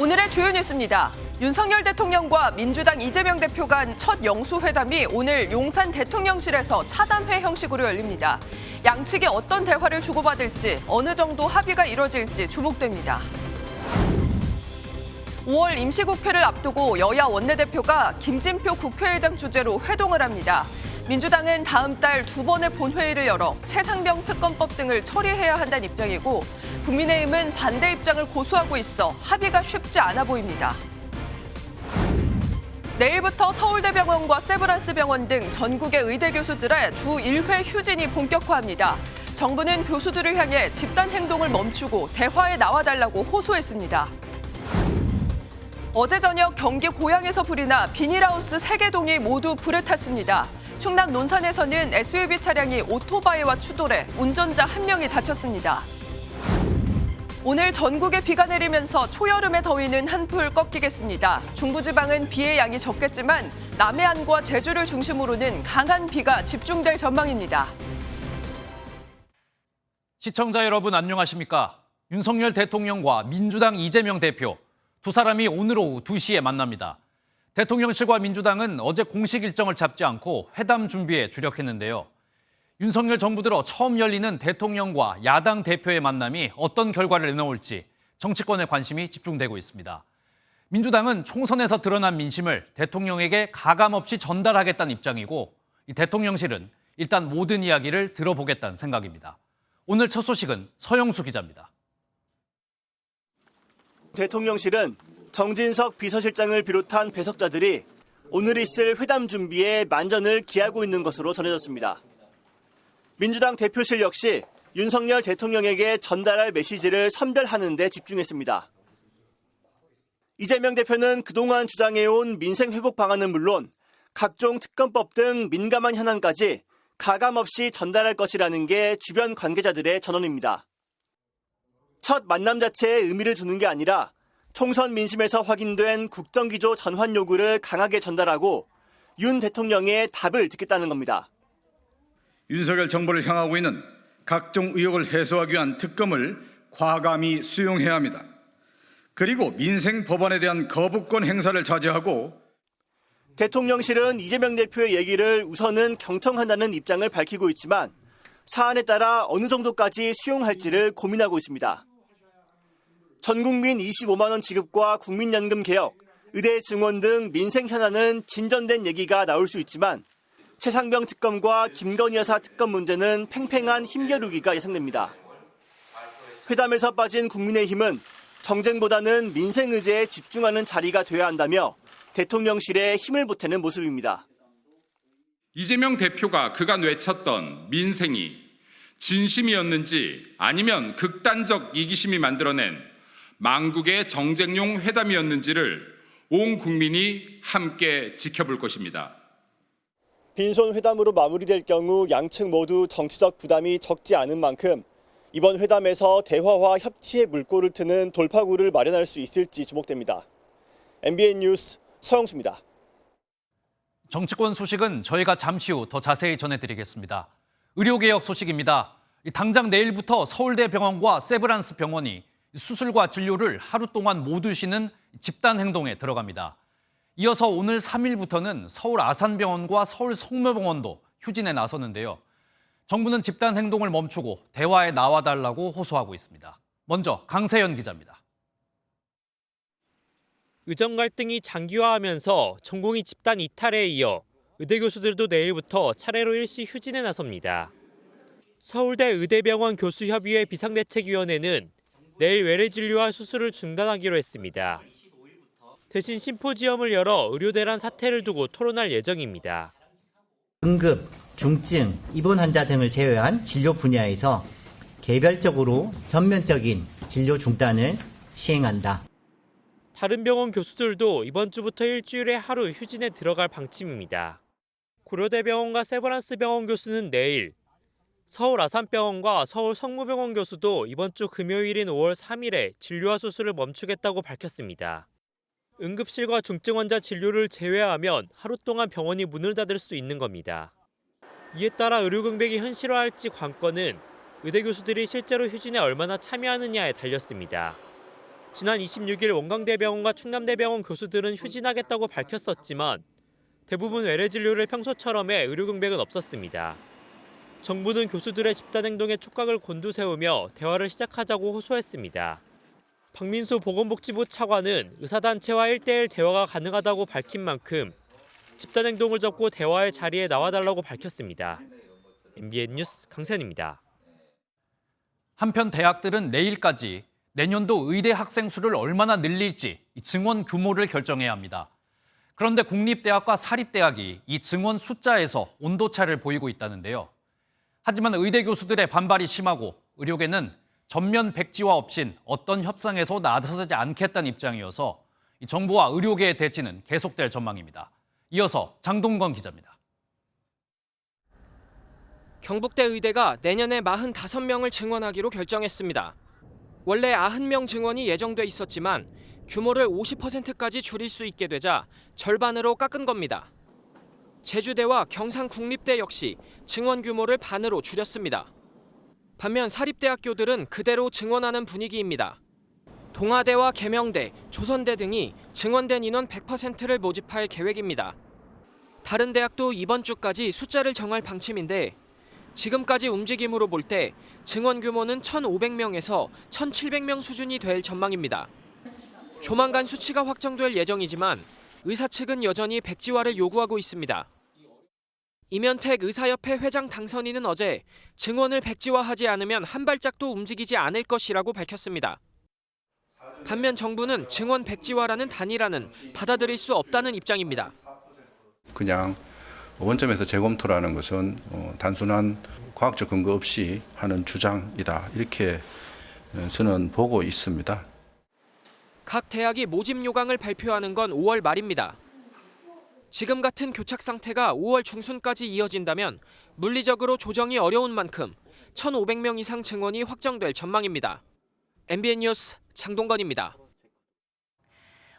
오늘의 주요 뉴스입니다. 윤석열 대통령과 민주당 이재명 대표 간 첫 영수회담이 오늘 용산 대통령실에서 차담회 형식으로 열립니다. 양측이 어떤 대화를 주고받을지, 어느 정도 합의가 이뤄질지 주목됩니다. 5월 임시국회를 앞두고 여야 원내대표가 김진표 국회의장 주재로 회동을 합니다. 민주당은 다음 달 2번의 본회의를 열어 최상병 특검법 등을 처리해야 한다는 입장이고, 국민의힘은 반대 입장을 고수하고 있어 합의가 쉽지 않아 보입니다. 내일부터 서울대병원과 세브란스병원 등 전국의 의대 교수들의 주 1회 휴진이 본격화합니다. 정부는 교수들을 향해 집단 행동을 멈추고 대화에 나와달라고 호소했습니다. 어제 저녁 경기 고양에서 불이 나 비닐하우스 3개 동이 모두 불에 탔습니다. 충남 논산에서는 SUV 차량이 오토바이와 추돌해 운전자 1명이 다쳤습니다. 오늘 전국에 비가 내리면서 초여름의 더위는 한풀 꺾이겠습니다. 중부지방은 비의 양이 적겠지만 남해안과 제주를 중심으로는 강한 비가 집중될 전망입니다. 시청자 여러분 안녕하십니까? 윤석열 대통령과 민주당 이재명 대표 두 사람이 오늘 오후 2시에 만납니다. 대통령실과 민주당은 어제 공식 일정을 잡지 않고 회담 준비에 주력했는데요. 윤석열 정부 들어 처음 열리는 대통령과 야당 대표의 만남이 어떤 결과를 내놓을지 정치권의 관심이 집중되고 있습니다. 민주당은 총선에서 드러난 민심을 대통령에게 가감없이 전달하겠다는 입장이고, 이 대통령실은 일단 모든 이야기를 들어보겠다는 생각입니다. 오늘 첫 소식은 서영수 기자입니다. 대통령실은 정진석 비서실장을 비롯한 배석자들이 오늘 있을 회담 준비에 만전을 기하고 있는 것으로 전해졌습니다. 민주당 대표실 역시 윤석열 대통령에게 전달할 메시지를 선별하는 데 집중했습니다. 이재명 대표는 그동안 주장해온 민생 회복 방안은 물론 각종 특검법 등 민감한 현안까지 가감없이 전달할 것이라는 게 주변 관계자들의 전언입니다. 첫 만남 자체에 의미를 두는 게 아니라 총선 민심에서 확인된 국정기조 전환 요구를 강하게 전달하고 윤 대통령의 답을 듣겠다는 겁니다. 윤석열 정부를 향하고 있는 각종 의혹을 해소하기 위한 특검을 과감히 수용해야 합니다. 그리고 민생 법안에 대한 거부권 행사를 자제하고, 대통령실은 이재명 대표의 얘기를 우선은 경청한다는 입장을 밝히고 있지만 사안에 따라 어느 정도까지 수용할지를 고민하고 있습니다. 전국민 25만 원 지급과 국민연금 개혁, 의대 증원 등 민생 현안은 진전된 얘기가 나올 수 있지만 최상병 특검과 김건희 여사 특검 문제는 팽팽한 힘겨루기가 예상됩니다. 회담에서 빠진 국민의힘은 정쟁보다는 민생 의제에 집중하는 자리가 돼야 한다며 대통령실에 힘을 보태는 모습입니다. 이재명 대표가 그간 외쳤던 민생이 진심이었는지 아니면 극단적 이기심이 만들어낸 망국의 정쟁용 회담이었는지를 온 국민이 함께 지켜볼 것입니다. 빈손 회담으로 마무리될 경우 양측 모두 정치적 부담이 적지 않은 만큼 이번 회담에서 대화와 협치의 물꼬를 트는 돌파구를 마련할 수 있을지 주목됩니다. MBN 뉴스 서영수입니다. 정치권 소식은 저희가 잠시 후 더 자세히 전해드리겠습니다. 의료개혁 소식입니다. 당장 내일부터 서울대병원과 세브란스병원이 수술과 진료를 하루 동안 모두 쉬는 집단행동에 들어갑니다. 이어서 오늘 3일부터는 서울 아산병원과 서울 성모병원도 휴진에 나서는데요. 정부는 집단행동을 멈추고 대화에 나와달라고 호소하고 있습니다. 먼저 강세연 기자입니다. 의정 갈등이 장기화하면서 전공의 집단 이탈에 이어 의대 교수들도 내일부터 차례로 일시 휴진에 나섭니다. 서울대 의대병원 교수협의회 비상대책위원회는 내일 외래 진료와 수술을 중단하기로 했습니다. 대신 심포지엄을 열어 의료대란 사태를 두고 토론할 예정입니다. 응급, 중증, 입원 환자 등을 제외한 진료 분야에서 개별적으로 전면적인 진료 중단을 시행한다. 다른 병원 교수들도 이번 주부터 일주일에 하루 휴진에 들어갈 방침입니다. 고려대병원과 세브란스병원 교수는 내일, 서울 아산병원과 서울 성모병원 교수도 이번 주 금요일인 5월 3일에 진료와 수술을 멈추겠다고 밝혔습니다. 응급실과 중증 환자 진료를 제외하면 하루 동안 병원이 문을 닫을 수 있는 겁니다. 이에 따라 의료 공백이 현실화할지 관건은 의대 교수들이 실제로 휴진에 얼마나 참여하느냐에 달렸습니다. 지난 26일 원광대병원과 충남대병원 교수들은 휴진하겠다고 밝혔었지만 대부분 외래 진료를 평소처럼 해 의료 공백은 없었습니다. 정부는 교수들의 집단 행동에 촉각을 곤두세우며 대화를 시작하자고 호소했습니다. 박민수 보건복지부 차관은 의사단체와 1대1 대화가 가능하다고 밝힌 만큼 집단 행동을 접고 대화의 자리에 나와달라고 밝혔습니다. MBN 뉴스 강세현입니다. 한편 대학들은 내일까지 내년도 의대 학생 수를 얼마나 늘릴지 증원 규모를 결정해야 합니다. 그런데 국립대학과 사립대학이 이 증원 숫자에서 온도차를 보이고 있다는데요. 하지만 의대 교수들의 반발이 심하고 의료계는 전면 백지화 없인 어떤 협상에서 나서지 않겠다는 입장이어서 정부와 의료계의 대치는 계속될 전망입니다. 이어서 장동건 기자입니다. 경북대 의대가 내년에 45명을 증원하기로 결정했습니다. 원래 90명 증원이 예정돼 있었지만 규모를 50%까지 줄일 수 있게 되자 절반으로 깎은 겁니다. 제주대와 경상국립대 역시 증원 규모를 반으로 줄였습니다. 반면 사립대학교들은 그대로 증원하는 분위기입니다. 동아대와 계명대, 조선대 등이 증원된 인원 100%를 모집할 계획입니다. 다른 대학도 이번 주까지 숫자를 정할 방침인데 지금까지 움직임으로 볼 때 증원 규모는 1,500명에서 1,700명 수준이 될 전망입니다. 조만간 수치가 확정될 예정이지만 의사 측은 여전히 백지화를 요구하고 있습니다. 임현택 의사협회 회장 당선인은 어제 증원을 백지화하지 않으면 한 발짝도 움직이지 않을 것이라고 밝혔습니다. 반면 정부는 증원 백지화라는 단위라는 받아들일 수 없다는 입장입니다. 그냥 원점에서 재검토라는 것은 단순한 과학적 근거 없이 하는 주장이다. 이렇게 저는 보고 있습니다. 각 대학이 모집 요강을 발표하는 건 5월 말입니다. 지금 같은 교착 상태가 5월 중순까지 이어진다면 물리적으로 조정이 어려운 만큼 1,500명 이상 증원이 확정될 전망입니다. MBN 뉴스 장동건입니다.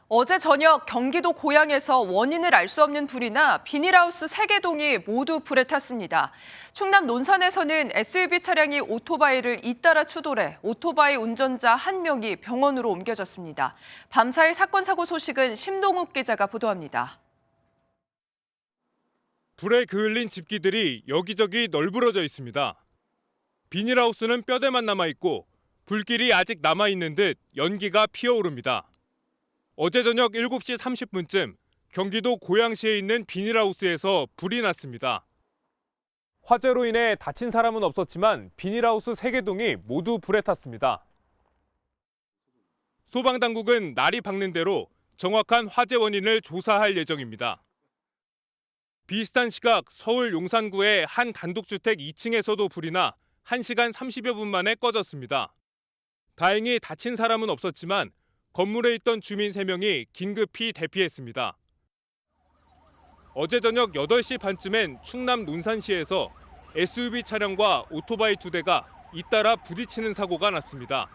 어제 저녁 경기도 고양에서 원인을 알 수 없는 불이 나 비닐하우스 3개 동이 모두 불에 탔습니다. 충남 논산에서는 SUV 차량이 오토바이를 잇따라 추돌해 오토바이 운전자 1명이 병원으로 옮겨졌습니다. 밤사이 사건 사고 소식은 심동욱 기자가 보도합니다. 불에 그을린 집기들이 여기저기 널브러져 있습니다. 비닐하우스는 뼈대만 남아있고 불길이 아직 남아있는 듯 연기가 피어오릅니다. 어제 저녁 7시 30분쯤 경기도 고양시에 있는 비닐하우스에서 불이 났습니다. 화재로 인해 다친 사람은 없었지만 비닐하우스 3개 동이 모두 불에 탔습니다. 소방당국은 날이 밝는 대로 정확한 화재 원인을 조사할 예정입니다. 비슷한 시각 서울 용산구의 한 단독주택 2층에서도 불이 나 1시간 30여 분 만에 꺼졌습니다. 다행히 다친 사람은 없었지만 건물에 있던 주민 3명이 긴급히 대피했습니다. 어제 저녁 8시 반쯤엔 충남 논산시에서 SUV 차량과 오토바이 2대가 잇따라 부딪히는 사고가 났습니다.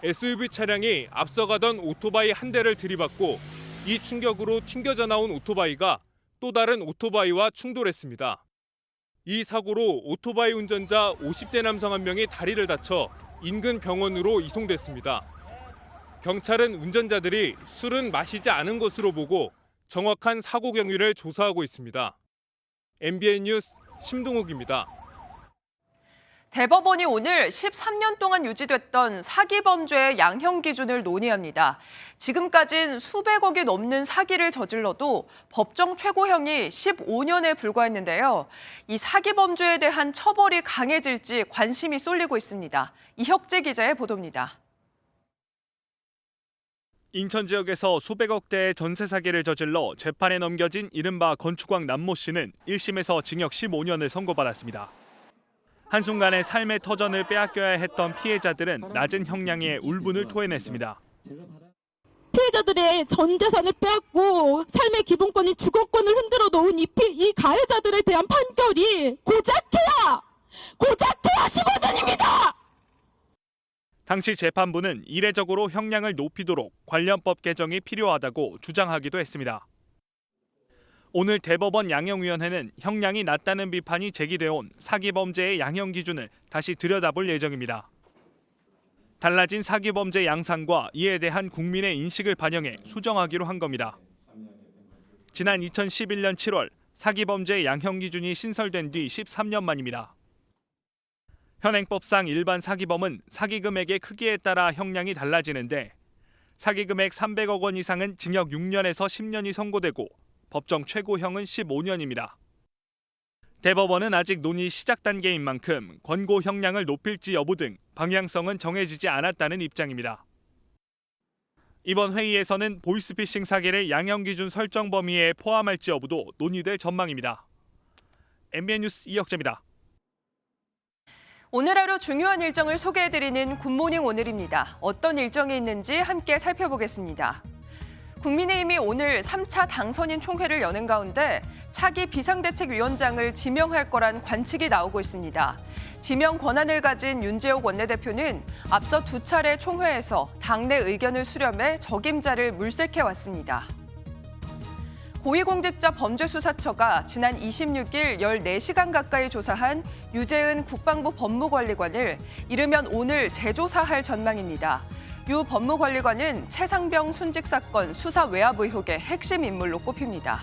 SUV 차량이 앞서가던 오토바이 한 대를 들이받고 이 충격으로 튕겨져 나온 오토바이가 또 다른 오토바이와 충돌했습니다. 이 사고로 오토바이 운전자 50대 남성 1명이 다리를 다쳐 인근 병원으로 이송됐습니다. 경찰은 운전자들이 술은 마시지 않은 것으로 보고 정확한 사고 경위를 조사하고 있습니다. MBN 뉴스 심동욱입니다. 대법원이 오늘 13년 동안 유지됐던 사기 범죄의 양형 기준을 논의합니다. 지금까진 수백억이 넘는 사기를 저질러도 법정 최고형이 15년에 불과했는데요. 이 사기 범죄에 대한 처벌이 강해질지 관심이 쏠리고 있습니다. 이혁재 기자의 보도입니다. 인천 지역에서 수백억 대의 전세 사기를 저질러 재판에 넘겨진 이른바 건축왕 남모 씨는 1심에서 징역 15년을 선고받았습니다. 한순간에 삶의 터전을 빼앗겨야 했던 피해자들은 낮은 형량에 울분을 토해냈습니다. 피해자들의 전 재산을 빼앗고 삶의 기본권인 주거권을 흔들어 놓은 이 가해자들에 대한 판결이 고작해야 15년입니다. 당시 재판부는 이례적으로 형량을 높이도록 관련법 개정이 필요하다고 주장하기도 했습니다. 오늘 대법원 양형위원회는 형량이 낮다는 비판이 제기되어 온 사기 범죄의 양형 기준을 다시 들여다볼 예정입니다. 달라진 사기 범죄 양상과 이에 대한 국민의 인식을 반영해 수정하기로 한 겁니다. 지난 2011년 7월 사기 범죄 양형 기준이 신설된 뒤 13년 만입니다. 현행법상 일반 사기범은 사기 금액의 크기에 따라 형량이 달라지는데 사기 금액 300억 원 이상은 징역 6년에서 10년이 선고되고 법정 최고형은 15년입니다. 대법원은 아직 논의 시작 단계인 만큼 권고 형량을 높일지 여부 등 방향성은 정해지지 않았다는 입장입니다. 이번 회의에서는 보이스피싱 사기를 양형 기준 설정 범위에 포함할지 여부도 논의될 전망입니다. MBN 뉴스 이혁재입니다. 오늘 하루 중요한 일정을 소개해드리는 굿모닝 오늘입니다. 어떤 일정이 있는지 함께 살펴보겠습니다. 국민의힘이 오늘 3차 당선인 총회를 여는 가운데 차기 비상대책위원장을 지명할 거란 관측이 나오고 있습니다. 지명 권한을 가진 윤재옥 원내대표는 앞서 2차례 총회에서 당내 의견을 수렴해 적임자를 물색해왔습니다. 고위공직자 범죄수사처가 지난 26일 14시간 가까이 조사한 유재은 국방부 법무관리관을 이르면 오늘 재조사할 전망입니다. 유 법무관리관은 최상병 순직 사건 수사 외압 의혹의 핵심 인물로 꼽힙니다.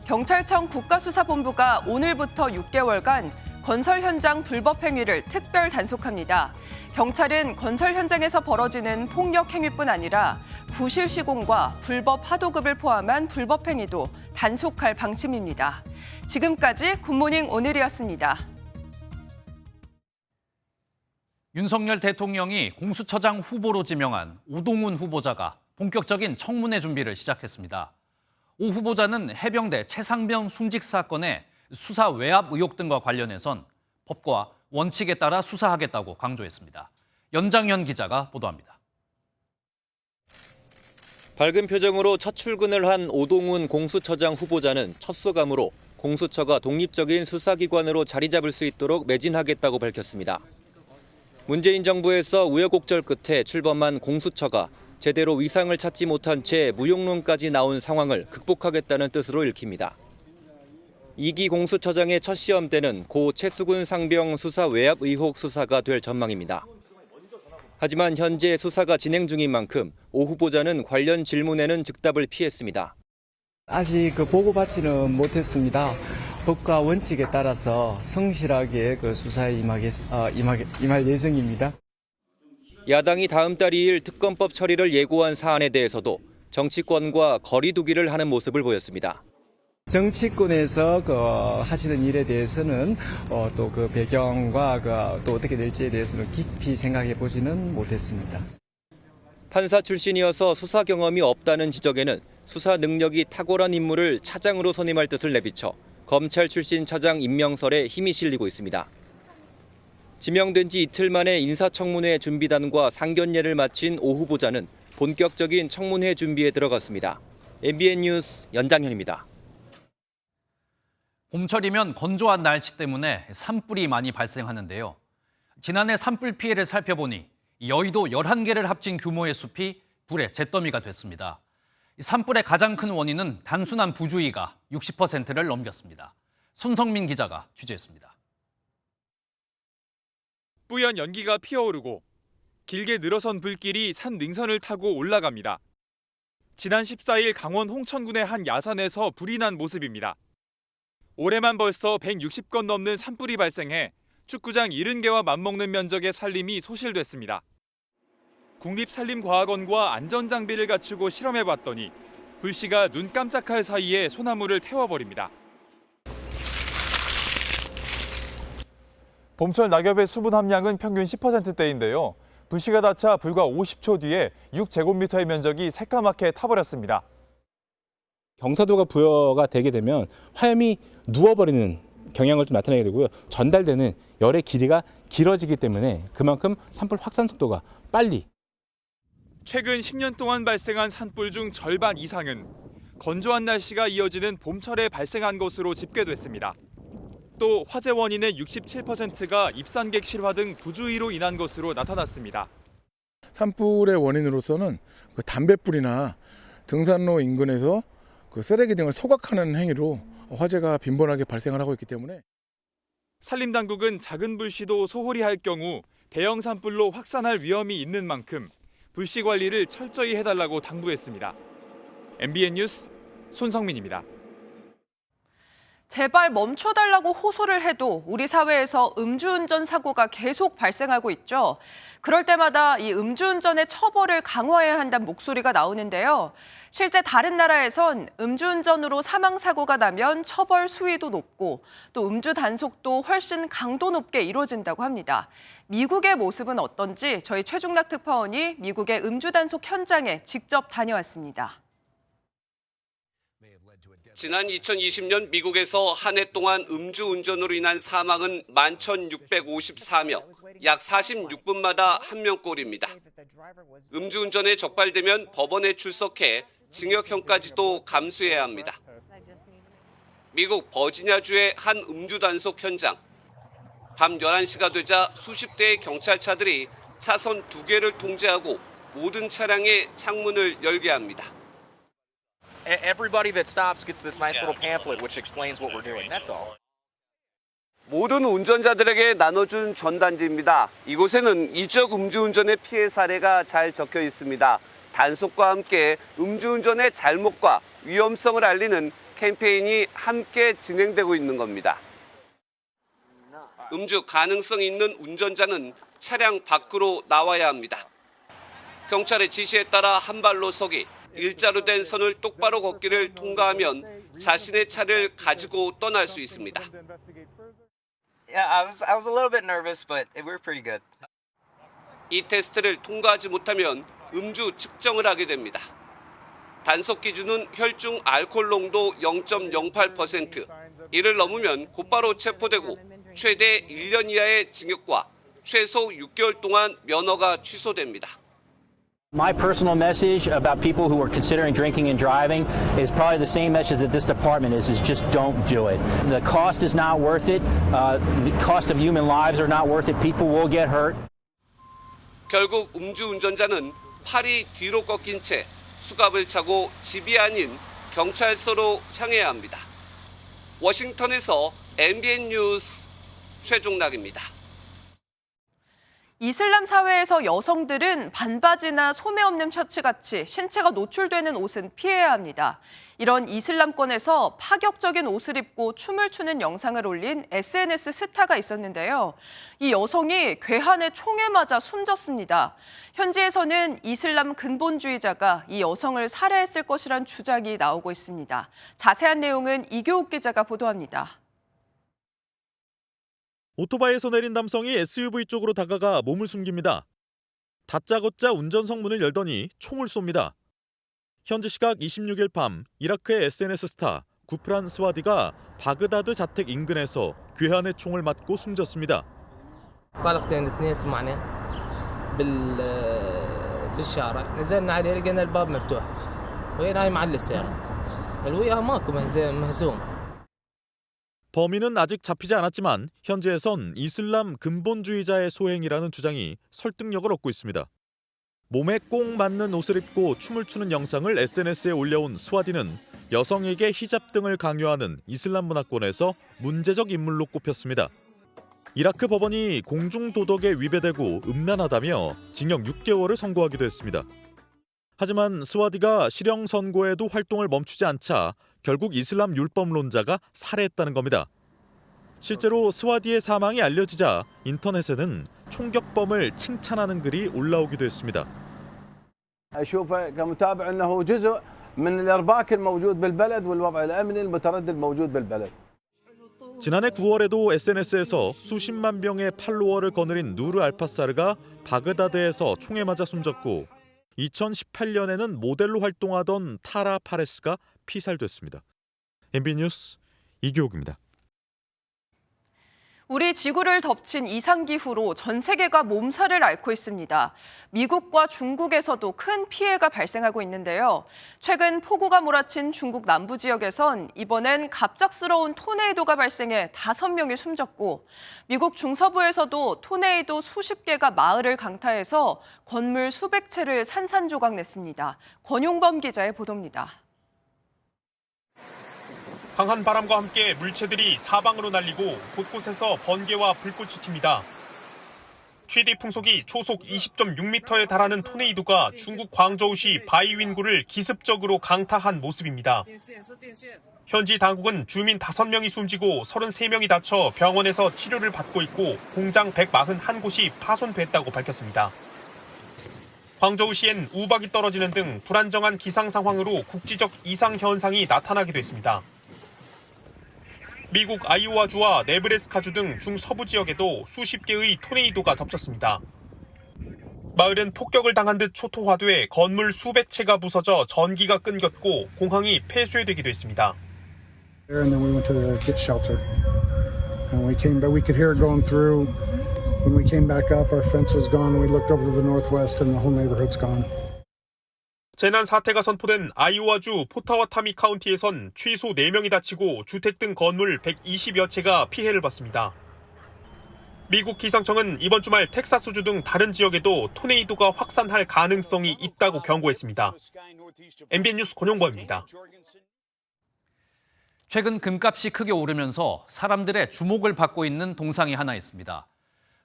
경찰청 국가수사본부가 오늘부터 6개월간 건설 현장 불법 행위를 특별 단속합니다. 경찰은 건설 현장에서 벌어지는 폭력 행위뿐 아니라 부실 시공과 불법 하도급을 포함한 불법 행위도 단속할 방침입니다. 지금까지 굿모닝 오늘이었습니다. 윤석열 대통령이 공수처장 후보로 지명한 오동훈 후보자가 본격적인 청문회 준비를 시작했습니다. 오 후보자는 해병대 최상병 순직 사건의 수사 외압 의혹 등과 관련해선 법과 원칙에 따라 수사하겠다고 강조했습니다. 연장현 기자가 보도합니다. 밝은 표정으로 첫 출근을 한 오동훈 공수처장 후보자는 첫 소감으로 공수처가 독립적인 수사기관으로 자리 잡을 수 있도록 매진하겠다고 밝혔습니다. 문재인 정부에서 우여곡절 끝에 출범한 공수처가 제대로 위상을 찾지 못한 채 무용론까지 나온 상황을 극복하겠다는 뜻으로 읽힙니다. 2기 공수처장의 첫 시험 때는 고 최수근 상병 수사 외압 의혹 수사가 될 전망입니다. 하지만 현재 수사가 진행 중인 만큼 오 후보자는 관련 질문에는 즉답을 피했습니다. 아직 보고받지는 못했습니다. 법과 원칙에 따라서 성실하게 수사에 임할 예정입니다. 야당이 다음 달 2일 특검법 처리를 예고한 사안에 대해서도 정치권과 거리 두기를 하는 모습을 보였습니다. 정치권에서 하시는 일에 대해서는 또 그 배경과 또 어떻게 될지에 대해서는 깊이 생각해 보지는 못했습니다. 판사 출신이어서 수사 경험이 없다는 지적에는 수사 능력이 탁월한 인물을 차장으로 선임할 뜻을 내비쳐 검찰 출신 차장 임명설에 힘이 실리고 있습니다. 지명된 지 이틀 만에 인사청문회 준비단과 상견례를 마친 오 후보자는 본격적인 청문회 준비에 들어갔습니다. MBN 뉴스 연장현입니다. 봄철이면 건조한 날씨 때문에 산불이 많이 발생하는데요. 지난해 산불 피해를 살펴보니 여의도 11개를 합친 규모의 숲이 불의 잿더미가 됐습니다. 산불의 가장 큰 원인은 단순한 부주의가 60%를 넘겼습니다. 손성민 기자가 취재했습니다. 뿌연 연기가 피어오르고 길게 늘어선 불길이 산 능선을 타고 올라갑니다. 지난 14일 강원 홍천군의 한 야산에서 불이 난 모습입니다. 올해만 벌써 160건 넘는 산불이 발생해 축구장 70개와 맞먹는 면적의 산림이 소실됐습니다. 국립산림과학원과 안전장비를 갖추고 실험해봤더니 불씨가 눈 깜짝할 사이에 소나무를 태워버립니다. 봄철 낙엽의 수분 함량은 평균 10%대인데요. 불씨가 닿자 불과 50초 뒤에 6제곱미터의 면적이 새까맣게 타버렸습니다. 경사도가 부여가 되게 되면 화염이 누워버리는 경향을 좀 나타내게 되고요. 전달되는 열의 길이가 길어지기 때문에 그만큼 산불 확산 속도가 빨리. 최근 10년 동안 발생한 산불 중 절반 이상은 건조한 날씨가 이어지는 봄철에 발생한 것으로 집계됐습니다. 또 화재 원인의 67%가 입산객 실화 등 부주의로 인한 것으로 나타났습니다. 산불의 원인으로서는 담뱃불이나 등산로 인근에서 쓰레기 등을 소각하는 행위로 화재가 빈번하게 발생을 하고 있기 때문에 산림당국은 작은 불씨도 소홀히 할 경우 대형 산불로 확산할 위험이 있는 만큼 불씨 관리를 철저히 해달라고 당부했습니다. MBN 뉴스 손성민입니다. 제발 멈춰달라고 호소를 해도 우리 사회에서 음주운전 사고가 계속 발생하고 있죠. 그럴 때마다 이 음주운전의 처벌을 강화해야 한다는 목소리가 나오는데요. 실제 다른 나라에선 음주운전으로 사망사고가 나면 처벌 수위도 높고 또 음주 단속도 훨씬 강도 높게 이루어진다고 합니다. 미국의 모습은 어떤지 저희 최중락 특파원이 미국의 음주 단속 현장에 직접 다녀왔습니다. 지난 2020년 미국에서 한 해 동안 음주운전으로 인한 사망은 11,654명, 약 46분마다 1명꼴입니다. 음주운전에 적발되면 법원에 출석해 징역형까지도 감수해야 합니다. 미국 버지니아주의 한 음주단속 현장. 밤 11시가 되자 수십 대의 경찰차들이 차선 2개를 통제하고 모든 차량의 창문을 열게 합니다. Everybody that stops gets this nice little pamphlet which explains what we're doing. That's all. 모든 운전자들에게 나눠준 전단지입니다. 이곳에는 이적 음주운전의 피해 사례가 잘 적혀 있습니다. 단속과 함께 음주운전의 잘못과 위험성을 알리는 캠페인이 함께 진행되고 있는 겁니다. 음주 가능성이 있는 운전자는 차량 밖으로 나와야 합니다. 경찰의 지시에 따라 한 발로 서기, 일자로 된 선을 똑바로 걷기를 통과하면 자신의 차를 가지고 떠날 수 있습니다. Yeah, I was a little bit nervous, but we were pretty good. 이 테스트를 통과하지 못하면 음주 측정을 하게 됩니다. 단속 기준은 혈중 알코올 농도 0.08%. 이를 넘으면 곧바로 체포되고 최대 1년 이하의 징역과 최소 6개월 동안 면허가 취소됩니다. My personal message about people who are considering drinking and driving is probably the same message that this department is just don't do it. The cost is not worth it. The cost of human lives are not worth it. People will get hurt. 결국 음주운전자는 팔이 뒤로 꺾인 채 수갑을 차고 집이 아닌 경찰서로 향해야 합니다. 워싱턴에서 MBN 뉴스 최중락입니다. 이슬람 사회에서 여성들은 반바지나 소매 없는 셔츠같이 신체가 노출되는 옷은 피해야 합니다. 이런 이슬람권에서 파격적인 옷을 입고 춤을 추는 영상을 올린 SNS 스타가 있었는데요. 이 여성이 괴한의 총에 맞아 숨졌습니다. 현지에서는 이슬람 근본주의자가 이 여성을 살해했을 것이란 주장이 나오고 있습니다. 자세한 내용은 이교욱 기자가 보도합니다. 오토바이에서 내린 남성이 SUV 쪽으로 다가가 몸을 숨깁니다. 다짜고짜 운전석 문을 열더니 총을 쏩니다. 현지 시각 26일 밤 이라크의 SNS 스타 구프란 스와디가 바그다드 자택 인근에서 괴한의 총을 맞고 숨졌습니다. طلقتين اثنين سمعنا بالشارع نزلنا عليه لقينا الباب مفتوح وهي نايمة على السيارة الوياها ماكو مهزوم. 범인은 아직 잡히지 않았지만 현지에선 이슬람 근본주의자의 소행이라는 주장이 설득력을 얻고 있습니다. 몸에 꼭 맞는 옷을 입고 춤을 추는 영상을 SNS에 올려온 스와디는 여성에게 히잡 등을 강요하는 이슬람 문화권에서 문제적 인물로 꼽혔습니다. 이라크 법원이 공중도덕에 위배되고 음란하다며 징역 6개월을 선고하기도 했습니다. 하지만 스와디가 실형 선고에도 활동을 멈추지 않자 결국 이슬람 율법론자가 살해했다는 겁니다. 실제로 스와디의 사망이 알려지자 인터넷에는 총격범을 칭찬하는 글이 올라오기도 했습니다. أشوفه كمتابع أنه جزء من الإرباك الموجود بالبلد والوضع الأمني المتردد الموجود بالبلد. 지난해 9월에도 SNS에서 수십만 명의 팔로워를 거느린 누르 알파사르가 바그다드에서 총에 맞아 숨졌고 2018년에는 모델로 활동하던 타라 파레스가 피살됐습니다. MBN 뉴스 이교욱입니다. 우리 지구를 덮친 이상기후로 전 세계가 몸살을 앓고 있습니다. 미국과 중국에서도 큰 피해가 발생하고 있는데요. 최근 폭우가 몰아친 중국 남부 지역에선 이번엔 갑작스러운 토네이도가 발생해 5명이 숨졌고 미국 중서부에서도 토네이도 수십 개가 마을을 강타해서 건물 수백 채를 산산조각 냈습니다. 권용범 기자의 보도입니다. 강한 바람과 함께 물체들이 사방으로 날리고 곳곳에서 번개와 불꽃이 튑니다. 최대 풍속이 초속 20.6m에 달하는 토네이도가 중국 광저우시 바이윈구를 기습적으로 강타한 모습입니다. 현지 당국은 주민 5명이 숨지고 33명이 다쳐 병원에서 치료를 받고 있고 공장 141곳이 파손됐다고 밝혔습니다. 광저우시엔 우박이 떨어지는 등 불안정한 기상 상황으로 국지적 이상 현상이 나타나기도 했습니다. 미국 아이오와주와 네브래스카주 등 중서부 지역에도 수십 개의 토네이도가 덮쳤습니다. 마을은 폭격을 당한 듯 초토화돼 건물 수백 채가 부서져 전기가 끊겼고 공항이 폐쇄되기도 했습니다. And then we went to get shelter. And we came back, we could hear it going through. When we came back up, our fence was gone. And we looked over to the northwest and the whole neighborhood's gone. 재난 사태가 선포된 아이오와주 포타와타미 카운티에선 최소 4명이 다치고 주택 등 건물 120여 채가 피해를 봤습니다. 미국 기상청은 이번 주말 텍사스주 등 다른 지역에도 토네이도가 확산할 가능성이 있다고 경고했습니다. MBN 뉴스 권용범입니다. 최근 금값이 크게 오르면서 사람들의 주목을 받고 있는 동상이 하나 있습니다.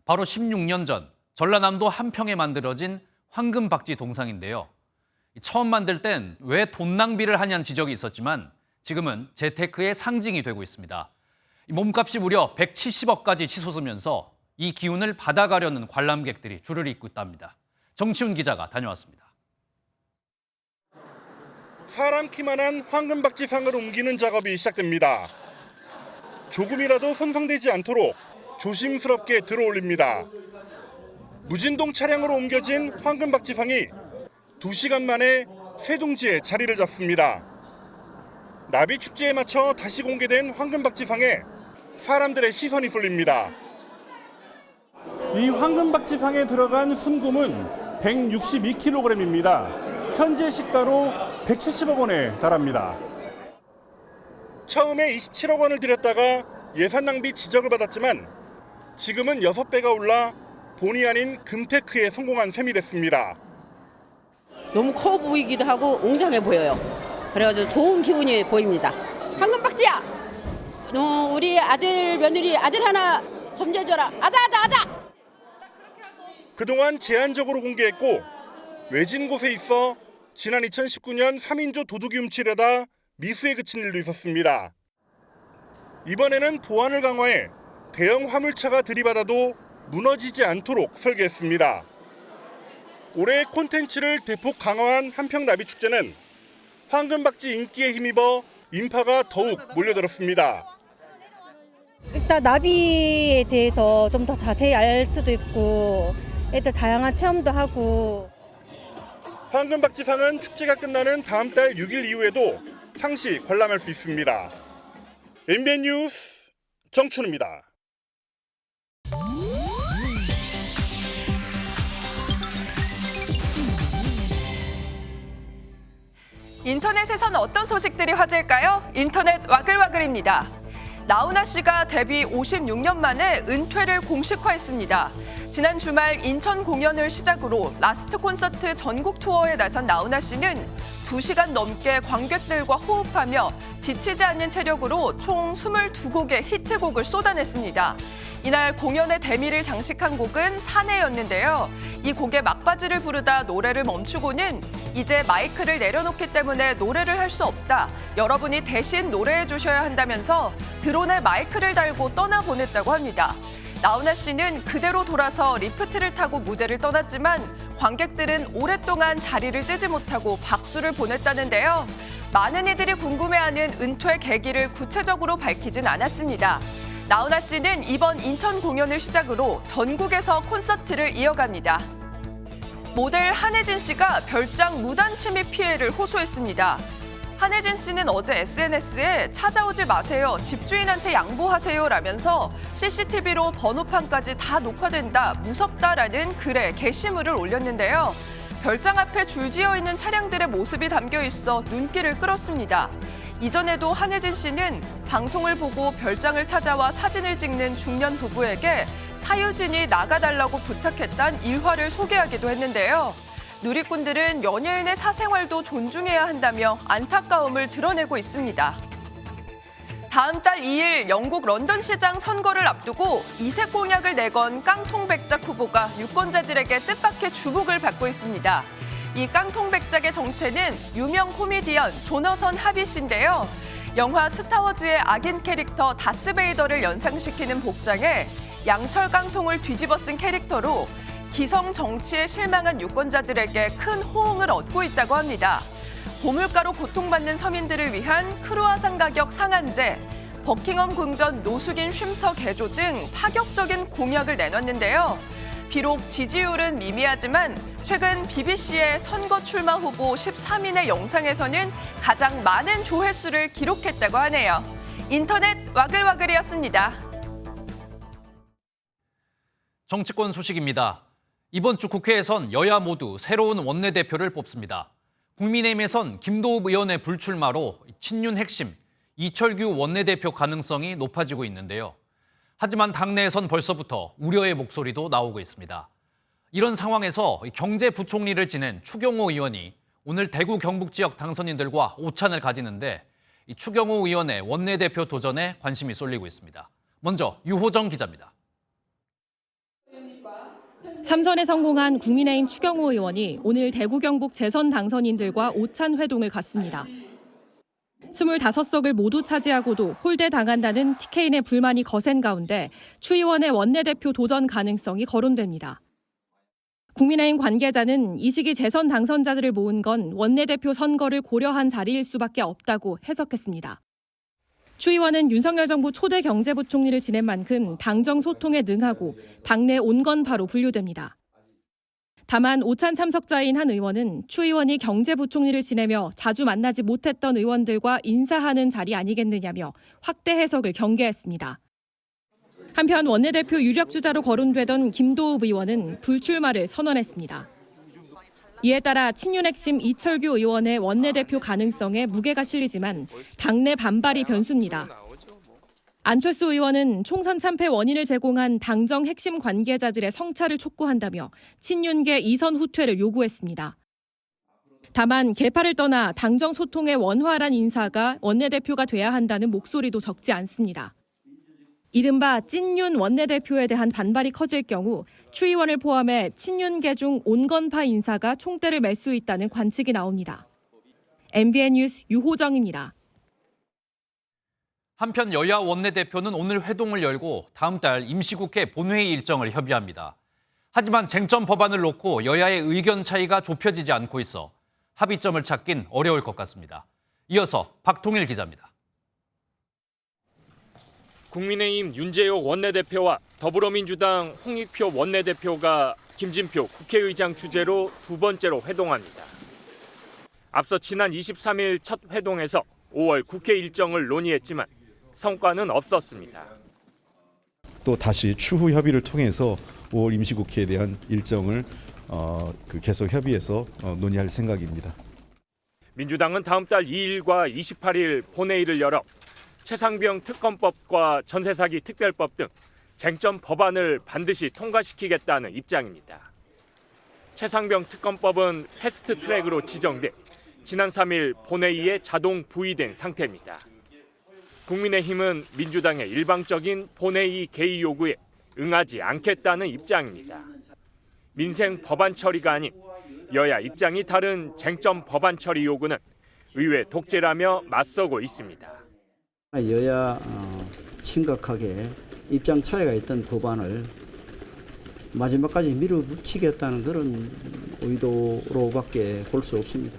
바로 16년 전 전라남도 함평에 만들어진 황금박쥐 동상인데요. 처음 만들 땐 왜 돈 낭비를 하냐는 지적이 있었지만 지금은 재테크의 상징이 되고 있습니다. 몸값이 무려 170억까지 치솟으면서 이 기운을 받아가려는 관람객들이 줄을 잇고 있답니다. 정치훈 기자가 다녀왔습니다. 사람 키만한 황금박쥐상을 옮기는 작업이 시작됩니다. 조금이라도 손상되지 않도록 조심스럽게 들어올립니다. 무진동 차량으로 옮겨진 황금박쥐상이 2시간 만에 쇠둥지에 자리를 잡습니다. 나비 축제에 맞춰 다시 공개된 황금박쥐상에 사람들의 시선이 쏠립니다. 이 황금박쥐상에 들어간 순금은 162kg입니다. 현재 시가로 170억 원에 달합니다. 처음에 27억 원을 들였다가 예산 낭비 지적을 받았지만 지금은 6배가 올라 본의 아닌 금테크에 성공한 셈이 됐습니다. 너무 커 보이기도 하고 웅장해 보여요. 그래가지고 좋은 기분이 보입니다. 황금박쥐야! 우리 아들, 며느리 아들 하나 점지해줘라. 아자! 그동안 제한적으로 공개했고 외진 곳에 있어 지난 2019년 3인조 도둑이 훔치려다 미수에 그친 일도 있었습니다. 이번에는 보안을 강화해 대형 화물차가 들이받아도 무너지지 않도록 설계했습니다. 올해 콘텐츠를 대폭 강화한 함평나비축제는 황금박쥐 인기에 힘입어 인파가 더욱 몰려들었습니다. 일단 나비에 대해서 좀 더 자세히 알 수도 있고 애들 다양한 체험도 하고. 황금박쥐상은 축제가 끝나는 다음 달 6일 이후에도 상시 관람할 수 있습니다. MBN 뉴스 정춘우입니다. 인터넷에선 어떤 소식들이 화제일까요? 인터넷 와글와글입니다. 나훈아 씨가 데뷔 56년 만에 은퇴를 공식화했습니다. 지난 주말 인천 공연을 시작으로 라스트 콘서트 전국 투어에 나선 나훈아 씨는 2시간 넘게 관객들과 호흡하며 지치지 않는 체력으로 총 22곡의 히트곡을 쏟아냈습니다. 이날 공연의 대미를 장식한 곡은 사내였는데요. 이 곡의 막바지를 부르다 노래를 멈추고는 이제 마이크를 내려놓기 때문에 노래를 할 수 없다. 여러분이 대신 노래해 주셔야 한다면서 드론에 마이크를 달고 떠나보냈다고 합니다. 나훈아 씨는 그대로 돌아서 리프트를 타고 무대를 떠났지만 관객들은 오랫동안 자리를 뜨지 못하고 박수를 보냈다는데요. 많은 이들이 궁금해하는 은퇴 계기를 구체적으로 밝히진 않았습니다. 나훈아 씨는 이번 인천 공연을 시작으로 전국에서 콘서트를 이어갑니다. 모델 한혜진 씨가 별장 무단 침입 피해를 호소했습니다. 한혜진 씨는 어제 SNS에 찾아오지 마세요, 집주인한테 양보하세요라면서 CCTV로 번호판까지 다 녹화된다, 무섭다라는 글에 게시물을 올렸는데요. 별장 앞에 줄지어 있는 차량들의 모습이 담겨 있어 눈길을 끌었습니다. 이전에도 한혜진 씨는 방송을 보고 별장을 찾아와 사진을 찍는 중년 부부에게 사유진이 나가달라고 부탁했던 일화를 소개하기도 했는데요. 누리꾼들은 연예인의 사생활도 존중해야 한다며 안타까움을 드러내고 있습니다. 다음 달 2일 영국 런던시장 선거를 앞두고 이색 공약을 내건 깡통백작 후보가 유권자들에게 뜻밖의 주목을 받고 있습니다. 이 깡통백작의 정체는 유명 코미디언 조너선 하비 씨인데요. 영화 스타워즈의 악인 캐릭터 다스베이더를 연상시키는 복장에 양철 깡통을 뒤집어 쓴 캐릭터로 기성 정치에 실망한 유권자들에게 큰 호응을 얻고 있다고 합니다. 고물가로 고통받는 서민들을 위한 크루아상 가격 상한제, 버킹엄 궁전 노숙인 쉼터 개조 등 파격적인 공약을 내놨는데요. 비록 지지율은 미미하지만 최근 BBC의 선거 출마 후보 13인의 영상에서는 가장 많은 조회수를 기록했다고 하네요. 인터넷 와글와글이었습니다. 정치권 소식입니다. 이번 주 국회에선 여야 모두 새로운 원내대표를 뽑습니다. 국민의힘에선 김도읍 의원의 불출마로 친윤 핵심 이철규 원내대표 가능성이 높아지고 있는데요. 하지만 당내에선 벌써부터 우려의 목소리도 나오고 있습니다. 이런 상황에서 경제부총리를 지낸 추경호 의원이 오늘 대구 경북 지역 당선인들과 오찬을 가지는데 추경호 의원의 원내대표 도전에 관심이 쏠리고 있습니다. 먼저 유호정 기자입니다. 3선에 성공한 국민의힘 추경호 의원이 오늘 대구 경북 재선 당선인들과 오찬 회동을 갖습니다. 25석을 모두 차지하고도 홀대당한다는 TK인의 불만이 거센 가운데 추 의원의 원내대표 도전 가능성이 거론됩니다. 국민의힘 관계자는 이 시기 재선 당선자들을 모은 건 원내대표 선거를 고려한 자리일 수밖에 없다고 해석했습니다. 추 의원은 윤석열 정부 초대 경제부총리를 지낸 만큼 당정 소통에 능하고 당내 온건파로 분류됩니다. 다만 오찬 참석자인 한 의원은 추 의원이 경제부총리를 지내며 자주 만나지 못했던 의원들과 인사하는 자리 아니겠느냐며 확대 해석을 경계했습니다. 한편 원내대표 유력주자로 거론되던 김도읍 의원은 불출마를 선언했습니다. 이에 따라 친윤 핵심 이철규 의원의 원내대표 가능성에 무게가 실리지만 당내 반발이 변수입니다. 안철수 의원은 총선 참패 원인을 제공한 당정 핵심 관계자들의 성찰을 촉구한다며 친윤계 이선 후퇴를 요구했습니다. 다만 개파를 떠나 당정 소통의 원활한 인사가 원내대표가 돼야 한다는 목소리도 적지 않습니다. 이른바 찐윤 원내대표에 대한 반발이 커질 경우 추 의원을 포함해 친윤계 중 온건파 인사가 총대를 맬 수 있다는 관측이 나옵니다. MBN 뉴스 유호정입니다. 한편 여야 원내대표는 오늘 회동을 열고 다음 달 임시국회 본회의 일정을 협의합니다. 하지만 쟁점 법안을 놓고 여야의 의견 차이가 좁혀지지 않고 있어 합의점을 찾긴 어려울 것 같습니다. 이어서 박통일 기자입니다. 국민의힘 윤재호 원내대표와 더불어민주당 홍익표 원내대표가 김진표 국회의장 주재로 두 번째로 회동합니다. 앞서 지난 23일 첫 회동에서 5월 국회 일정을 논의했지만 성과는 없었습니다. 또 다시 추후 협의를 통해서 5월 임시국회에 대한 일정을 계속 협의해서 논의할 생각입니다. 민주당은 다음 달 2일과 28일 본회의를 열어 최상병 특검법과 전세사기 특별법 등 쟁점 법안을 반드시 통과시키겠다는 입장입니다. 최상병 특검법은 패스트 트랙으로 지정돼 지난 3일 본회의에 자동 부의된 상태입니다. 국민의힘은 민주당의 일방적인 본회의 개의 요구에 응하지 않겠다는 입장입니다. 민생 법안 처리가 아닌 여야 입장이 다른 쟁점 법안 처리 요구는 의회 독재라며 맞서고 있습니다. 여야 심각하게 입장 차이가 있던 법안을 마지막까지 밀어붙이겠다는 그런 의도로밖에 볼 수 없습니다.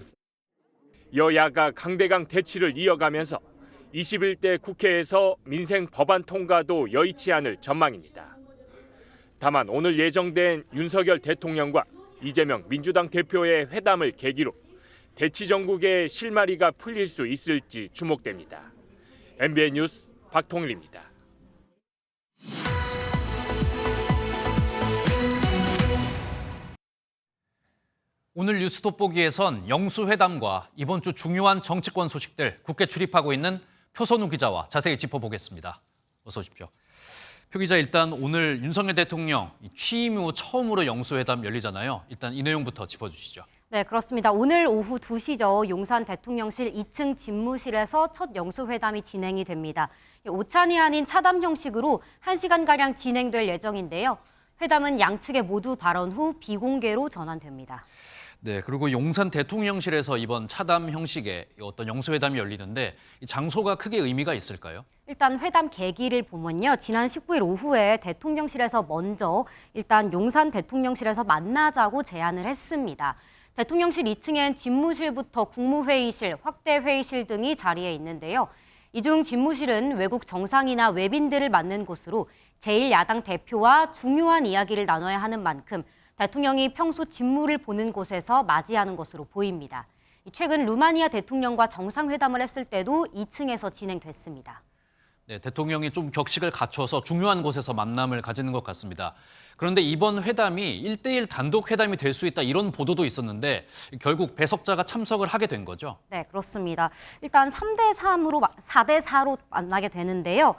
여야가 강대강 대치를 이어가면서 21대 국회에서 민생 법안 통과도 여의치 않을 전망입니다. 다만 오늘 예정된 윤석열 대통령과 이재명 민주당 대표의 회담을 계기로 대치 전국의 실마리가 풀릴 수 있을지 주목됩니다. MBN 뉴스 박통일입니다. 오늘 뉴스 돋보기에선 영수회담과 이번 주 중요한 정치권 소식들 국회 출입하고 있는 표선우 기자와 자세히 짚어보겠습니다. 어서 오십시오. 표 기자, 일단 오늘 윤석열 대통령 취임 후 처음으로 영수회담 열리잖아요. 일단 이 내용부터 짚어주시죠. 네, 그렇습니다. 오늘 오후 2시죠. 용산 대통령실 2층 집무실에서 첫 영수회담이 진행이 됩니다. 오찬이 아닌 차담 형식으로 1시간가량 진행될 예정인데요. 회담은 양측의 모두 발언 후 비공개로 전환됩니다. 네, 그리고 용산 대통령실에서 이번 차담 형식의 어떤 영수회담이 열리는데 이 장소가 크게 의미가 있을까요? 일단 회담 계기를 보면요. 지난 19일 오후에 대통령실에서 먼저 일단 용산 대통령실에서 만나자고 제안을 했습니다. 대통령실 2층엔 집무실부터 국무회의실, 확대회의실 등이 자리에 있는데요. 이 중 집무실은 외국 정상이나 외빈들을 맞는 곳으로 제1야당 대표와 중요한 이야기를 나눠야 하는 만큼 대통령이 평소 직무를 보는 곳에서 맞이하는 것으로 보입니다. 최근 루마니아 대통령과 정상회담을 했을 때도 2층에서 진행됐습니다. 네, 대통령이 좀 격식을 갖춰서 중요한 곳에서 만남을 가지는 것 같습니다. 그런데 이번 회담이 1대1 단독 회담이 될 수 있다 이런 보도도 있었는데 결국 배석자가 참석을 하게 된 거죠? 네, 그렇습니다. 일단 4대 4로 만나게 되는데요.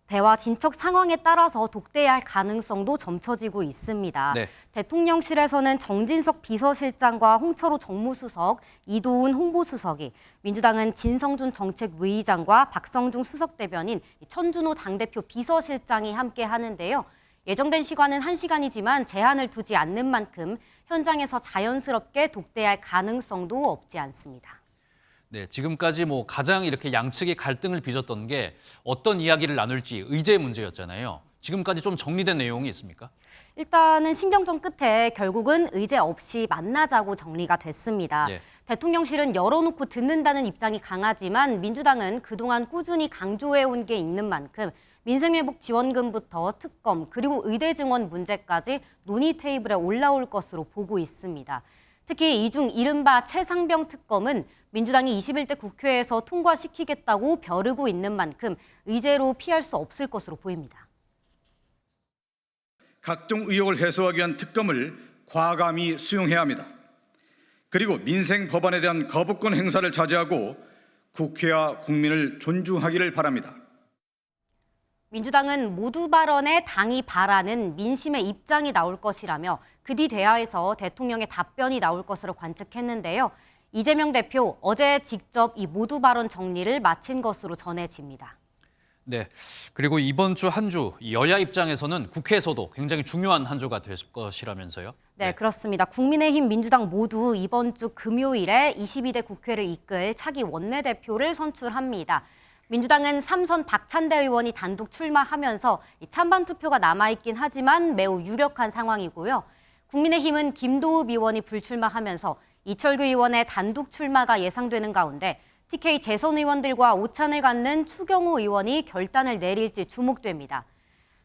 대화 진척 상황에 따라서 독대할 가능성도 점쳐지고 있습니다. 네. 대통령실에서는 정진석 비서실장과 홍철호 정무수석, 이도훈 홍보수석이, 민주당은 진성준 정책위의장과 박성중 수석대변인, 천준호 당대표 비서실장이 함께 하는데요. 예정된 시간은 1시간이지만 제한을 두지 않는 만큼 현장에서 자연스럽게 독대할 가능성도 없지 않습니다. 네, 지금까지 가장 이렇게 양측이 갈등을 빚었던 게 어떤 이야기를 나눌지 의제 문제였잖아요. 지금까지 좀 정리된 내용이 있습니까? 일단은 신경전 끝에 결국은 의제 없이 만나자고 정리가 됐습니다. 예. 대통령실은 열어놓고 듣는다는 입장이 강하지만 민주당은 그동안 꾸준히 강조해온 게 있는 만큼 민생회복 지원금부터 특검 그리고 의대 증원 문제까지 논의 테이블에 올라올 것으로 보고 있습니다. 특히 이 중 이른바 최상병 특검은 민주당이 21대 국회에서 통과시키겠다고 벼르고 있는 만큼 의제로 피할 수 없을 것으로 보입니다. 각종 의혹을 해소하기 위한 특검을 과감히 수용해야 합니다. 그리고 민생 법안에 대한 거부권 행사를 자제하고 국회와 국민을 존중하기를 바랍니다. 민주당은 모두 발언에 당이 바라는 민심의 입장이 나올 것이라며 그 뒤 대화에서 대통령의 답변이 나올 것으로 관측했는데요. 이재명 대표 어제 직접 이 모두 발언 정리를 마친 것으로 전해집니다. 네, 그리고 이번 주 한 주 여야 입장에서는 국회에서도 굉장히 중요한 한 주가 될 것이라면서요? 네, 그렇습니다. 국민의힘, 민주당 모두 이번 주 금요일에 22대 국회를 이끌 차기 원내대표를 선출합니다. 민주당은 3선 박찬대 의원이 단독 출마하면서 찬반 투표가 남아있긴 하지만 매우 유력한 상황이고요. 국민의힘은 김도읍 의원이 불출마하면서 이철규 의원의 단독 출마가 예상되는 가운데 TK 재선 의원들과 오찬을 갖는 추경호 의원이 결단을 내릴지 주목됩니다.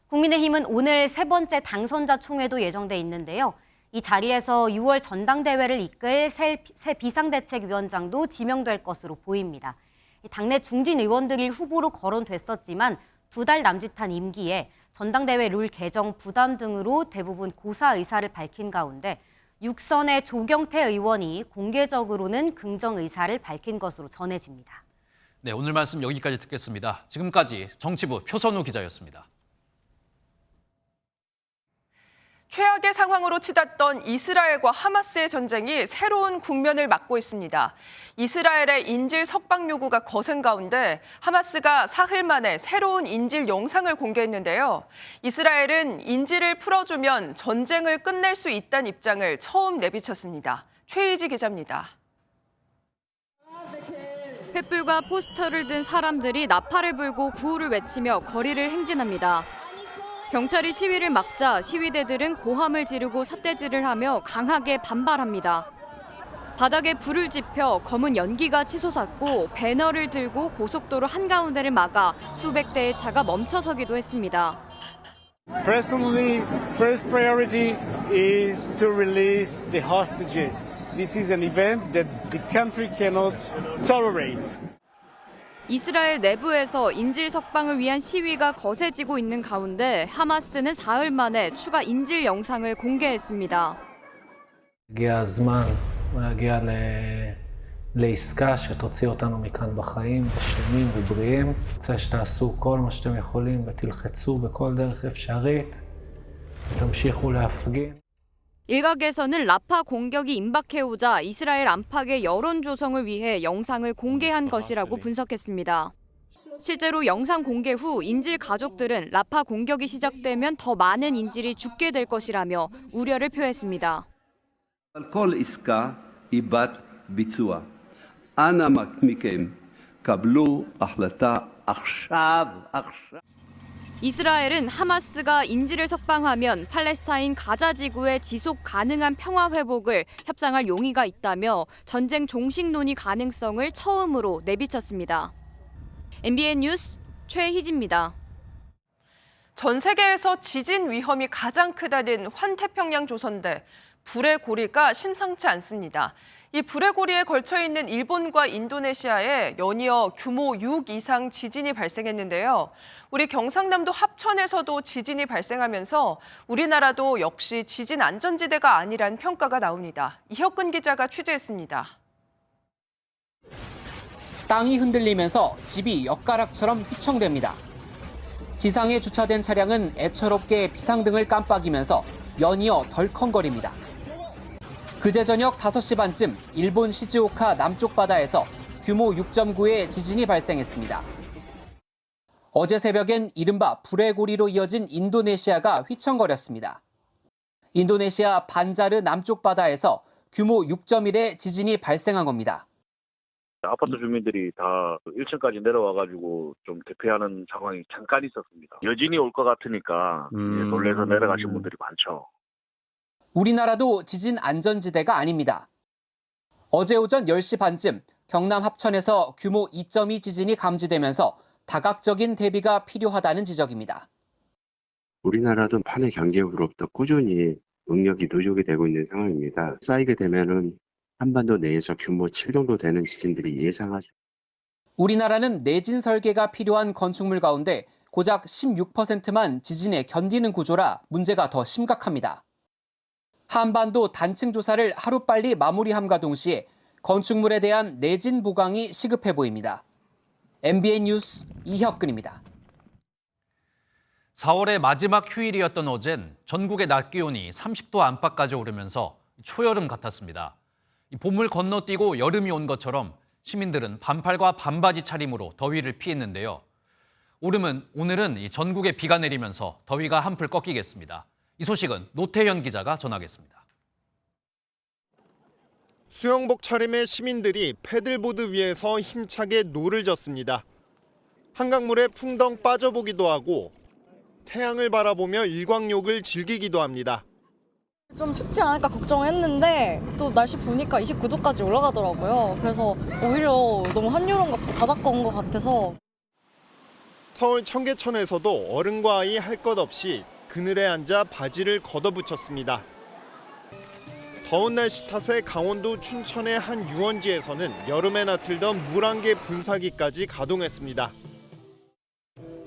국민의힘은 오늘 세 번째 당선자 총회도 예정돼 있는데요. 이 자리에서 6월 전당대회를 이끌 새 비상대책위원장도 지명될 것으로 보입니다. 당내 중진 의원들이 후보로 거론됐었지만 2달 남짓한 임기에 전당대회 룰 개정 부담 등으로 대부분 고사 의사를 밝힌 가운데 6선의 조경태 의원이 공개적으로는 긍정 의사를 밝힌 것으로 전해집니다. 네, 오늘 말씀 여기까지 듣겠습니다. 지금까지 정치부 표선우 기자였습니다. 최악의 상황으로 치닫던 이스라엘과 하마스의 전쟁이 새로운 국면을 맞고 있습니다. 이스라엘의 인질 석방 요구가 거센 가운데 하마스가 사흘 만에 새로운 인질 영상을 공개했는데요. 이스라엘은 인질을 풀어주면 전쟁을 끝낼 수 있다는 입장을 처음 내비쳤습니다. 최희지 기자입니다. 횃불과 포스터를 든 사람들이 나팔을 불고 구호를 외치며 거리를 행진합니다. 경찰이 시위를 막자 시위대들은 고함을 지르고 삿대질을 하며 강하게 반발합니다. 바닥에 불을 지펴 검은 연기가 치솟았고 배너를 들고 고속도로 한가운데를 막아 수백 대의 차가 멈춰서기도 했습니다. Personally, first priority is to release the hostages. This is an event that the country cannot tolerate. 이스라엘 내부에서 인질 석방을 위한 시위가 거세지고 있는 가운데 하마스는 사흘 만에 추가 인질 영상을 공개했습니다. הגיע הזמן להגיע לעסקה שתוציא אותנו מכאן בחיים ושלמים ובריאים. רוצה שתעשו כל מה שאתם יכולים ותלחצו בכל דרך אפשרית ותמשיכו להפגין. 일각에서는 라파 공격이 임박해오자 이스라엘 안팎의 여론 조성을 위해 영상을 공개한 것이라고 분석했습니다. 실제로 영상 공개 후 인질 가족들은 라파 공격이 시작되면 더 많은 인질이 죽게 될 것이라며 우려를 표했습니다. כל עסקה היא בת ביצוע. אנא מכם, קבלו החלטה עכשיו. 이스라엘은 하마스가 인질을 석방하면 팔레스타인 가자 지구의 지속 가능한 평화 회복을 협상할 용의가 있다며 전쟁 종식 논의 가능성을 처음으로 내비쳤습니다. MBN 뉴스 최희진입니다. 전 세계에서 지진 위험이 가장 크다는 환태평양 조선대. 불의 고리가 심상치 않습니다. 이 불의 고리에 걸쳐 있는 일본과 인도네시아에 연이어 규모 6 이상 지진이 발생했는데요. 우리 경상남도 합천에서도 지진이 발생하면서 우리나라도 역시 지진 안전지대가 아니란 평가가 나옵니다. 이혁근 기자가 취재했습니다. 땅이 흔들리면서 집이 엿가락처럼 휘청댑니다. 지상에 주차된 차량은 애처롭게 비상등을 깜빡이면서 연이어 덜컹거립니다. 그제 저녁 5시 반쯤 일본 시즈오카 남쪽 바다에서 규모 6.9의 지진이 발생했습니다. 어제 새벽엔 이른바 불의 고리로 이어진 인도네시아가 휘청거렸습니다. 인도네시아 반자르 남쪽 바다에서 규모 6.1의 지진이 발생한 겁니다. 아파트 주민들이 다 1층까지 내려와가지고 좀 대피하는 상황이 잠깐 있었습니다. 여진이 올 것 같으니까 놀래서 내려가신 분들이 많죠. 우리나라도 지진 안전지대가 아닙니다. 어제 오전 10시 반쯤 경남 합천에서 규모 2.2 지진이 감지되면서 다각적인 대비가 필요하다는 지적입니다. 우리나라도 판의 경계로부터 꾸준히 응력이 누적이 되고 있는 상황입니다. 쌓이게 되면은 한반도 내에서 규모 7 정도 되는 지진들이 예상하죠. 우리나라는 내진 설계가 필요한 건축물 가운데 고작 16%만 지진에 견디는 구조라 문제가 더 심각합니다. 한반도 단층 조사를 하루빨리 마무리함과 동시에 건축물에 대한 내진 보강이 시급해 보입니다. MBN 뉴스 이혁근입니다. 4월의 마지막 휴일이었던 어젠 전국의 낮 기온이 30도 안팎까지 오르면서 초여름 같았습니다. 봄을 건너뛰고 여름이 온 것처럼 시민들은 반팔과 반바지 차림으로 더위를 피했는데요. 오늘은 전국에 비가 내리면서 더위가 한풀 꺾이겠습니다. 이 소식은 노태현 기자가 전하겠습니다. 수영복 차림의 시민들이 패들보드 위에서 힘차게 노를 졌습니다. 한강물에 풍덩 빠져보기도 하고 태양을 바라보며 일광욕을 즐기기도 합니다. 좀 춥지 않을까 걱정했는데 또 날씨 보니까 29도까지 올라가더라고요. 그래서 오히려 너무 한여름 같고 바닷가 온 것 같아서. 서울 청계천에서도 어른과 아이 할 것 없이 그늘에 앉아 바지를 걷어붙였습니다. 더운 날씨 탓에 강원도 춘천의 한 유원지에서는 여름에 나틀던 물안개 분사기까지 가동했습니다.